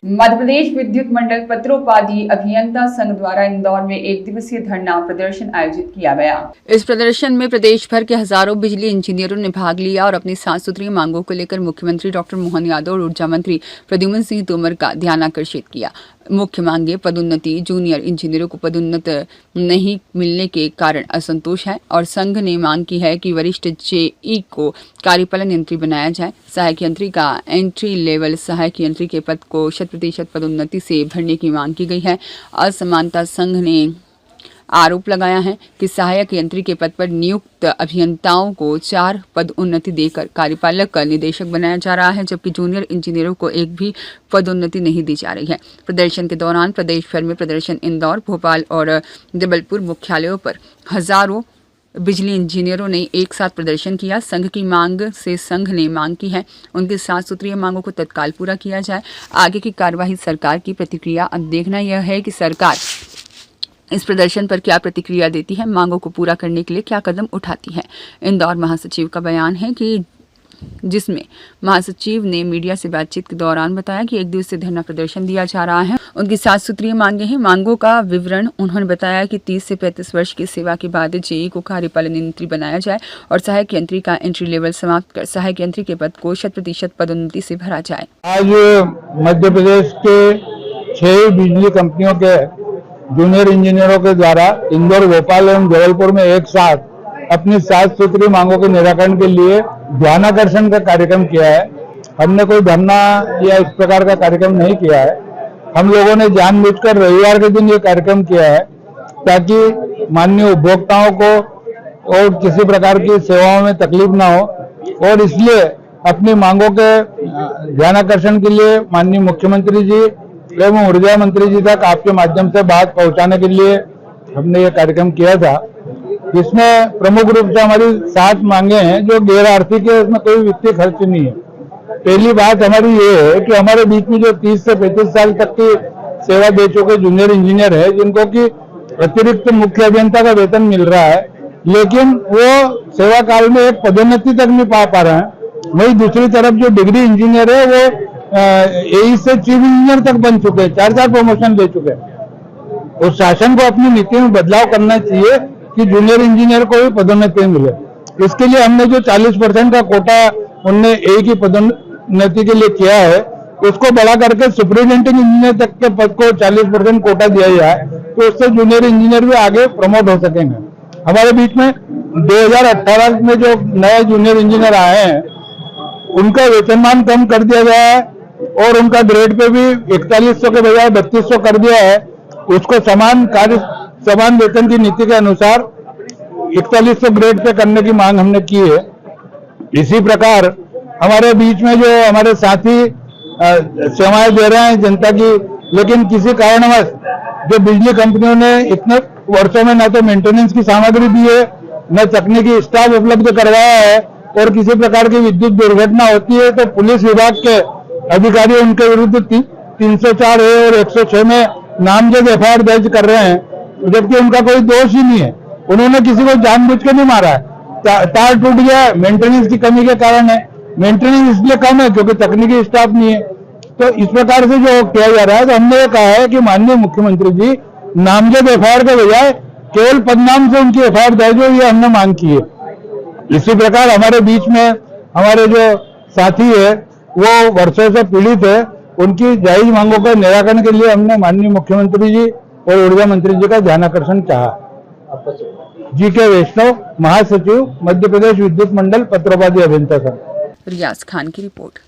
मध्य प्रदेश विद्युत मंडल पत्रोपाधि अभियंता संघ द्वारा इंदौर में एक दिवसीय धरना प्रदर्शन आयोजित किया गया। इस प्रदर्शन में प्रदेश भर के हजारों बिजली इंजीनियरों ने भाग लिया और अपनी साफ सुथरी मांगों को लेकर मुख्यमंत्री डॉक्टर मोहन यादव और ऊर्जा मंत्री प्रद्युम्न सिंह तोमर का ध्यान आकर्षित किया। मुख्य मांगे पदोन्नति, जूनियर इंजीनियरों को पदोन्नत नहीं मिलने के कारण असंतोष है और संघ ने मांग की है कि वरिष्ठ जेई को कार्यपालन यंत्री बनाया जाए। सहायक यंत्री का एंट्री लेवल सहायक यंत्री के पद को 100% पदोन्नति से भरने की मांग की गई है। असमानता संघ ने आरोप लगाया है कि सहायक यंत्री के पद पर नियुक्त अभियंताओं को 4 पद उन्नति देकर कार्यपालक निदेशक बनाया जा रहा है, जबकि जूनियर इंजीनियरों को एक भी पदोन्नति नहीं दी जा रही है। प्रदर्शन के दौरान प्रदेश भर में प्रदर्शन इंदौर, भोपाल और जबलपुर मुख्यालयों पर हजारों बिजली इंजीनियरों ने एक साथ प्रदर्शन किया। संघ की मांग से संघ ने मांग की है उनकी साफ सुथरी मांगों को तत्काल पूरा किया जाए। आगे की कार्यवाही सरकार की प्रतिक्रिया। अब देखना यह है कि सरकार इस प्रदर्शन पर क्या प्रतिक्रिया देती है, मांगों को पूरा करने के लिए क्या कदम उठाती है। इंदौर महासचिव का बयान है कि जिसमें महासचिव ने मीडिया से बातचीत के दौरान बताया कि एक दिवसीय धरना प्रदर्शन दिया जा रहा है। उनकी साफ सुथरी मांगे हैं। मांगों का विवरण उन्होंने बताया कि 30 से 35 वर्ष की सेवा के बाद जेई को कार्यपालन यंत्री बनाया जाए और सहायक यंत्री का एंट्री लेवल समाप्त कर सहायक यंत्री के पद को 100% पदोन्नति से भरा जाए। आज मध्य प्रदेश के 6 बिजली कंपनियों के जूनियर इंजीनियरों के द्वारा इंदौर, भोपाल एवं जबलपुर में एक साथ अपनी साफ सुथरी मांगों के निराकरण के लिए ध्यानाकर्षण का कार्यक्रम किया है। हमने कोई धरना या इस प्रकार का कार्यक्रम नहीं किया है। हम लोगों ने जानबूझकर रविवार के दिन ये कार्यक्रम किया है ताकि माननीय उपभोक्ताओं को और किसी प्रकार की सेवाओं में तकलीफ ना हो, और इसलिए अपनी मांगों के ध्यानाकर्षण के लिए माननीय मुख्यमंत्री जी एवं ऊर्जा मंत्री जी तक आपके माध्यम से बात पहुंचाने के लिए हमने ये कार्यक्रम किया था। इसमें प्रमुख रूप से हमारी 7 मांगे हैं जो गैर आर्थिक है, उसमें कोई वित्तीय खर्च नहीं है। पहली बात हमारी ये है कि हमारे बीच में जो 30 से 35 साल तक की सेवा दे चुके जूनियर इंजीनियर है, जिनको कि अतिरिक्त मुख्य अभियंता का वेतन मिल रहा है, लेकिन वो सेवा काल में एक पदोन्नति तक नहीं पा रहे हैं। वही दूसरी तरफ जो डिग्री इंजीनियर है वो एई से चीफ इंजीनियर तक बन चुके हैं, 4 प्रमोशन ले चुके हैं। और शासन को अपनी नीति में बदलाव करना चाहिए कि जूनियर इंजीनियर को भी पदोन्नति मिले। इसके लिए हमने जो 40% का कोटा उनने एई की पदोन्नति के लिए किया है, उसको बढ़ा करके सुपरिटेंडिंग इंजीनियर तक के पद को 40% कोटा दिया जाए, तो उससे जूनियर इंजीनियर भी आगे प्रमोट हो सकेंगे। हमारे बीच में 2018 में जो नए जूनियर इंजीनियर आए हैं, उनका वेतनमान कम कर दिया गया है और उनका ग्रेड पे भी 4100 के बजाय 3200 कर दिया है। उसको समान वेतन की नीति के अनुसार 4100 ग्रेड पे करने की मांग हमने की है। इसी प्रकार हमारे बीच में जो हमारे साथी सेवाएं दे रहे हैं जनता की, लेकिन किसी कारणवश जो बिजली कंपनियों ने इतने वर्षों में न तो मेंटेनेंस की सामग्री दी है, न तकनीकी स्टाफ उपलब्ध करवाया है, और किसी प्रकार की विद्युत दुर्घटना होती है तो पुलिस विभाग के अधिकारी उनके विरुद्ध 304 है और 106 में नामजद एफआईआर दर्ज कर रहे हैं, जबकि उनका कोई दोष ही नहीं है। उन्होंने किसी को जानबूझ के नहीं मारा है। तार टूट गया, मेंटेनेंस की कमी के कारण है। मेंटेनेंस इसलिए कम है क्योंकि तकनीकी स्टाफ नहीं है। तो इस प्रकार से जो किया जा रहा है, तो हमने ये कहा है कि माननीय मुख्यमंत्री जी नामजद एफआईआर के बजाय केवल पदनाम से उनकी एफआईआर दर्ज हो, ये हमने मांग की है। इसी प्रकार हमारे बीच में हमारे जो साथी है वो वर्षों से पीड़ित है, उनकी जायज मांगों का निराकरण के लिए हमने माननीय मुख्यमंत्री जी और ऊर्जा मंत्री जी का ध्यानाकर्षण चाहा। जी.के. वैष्णव, महासचिव, मध्य प्रदेश विद्युत मंडल पत्रोपाधि अभियंता संघ। रियाज खान की रिपोर्ट।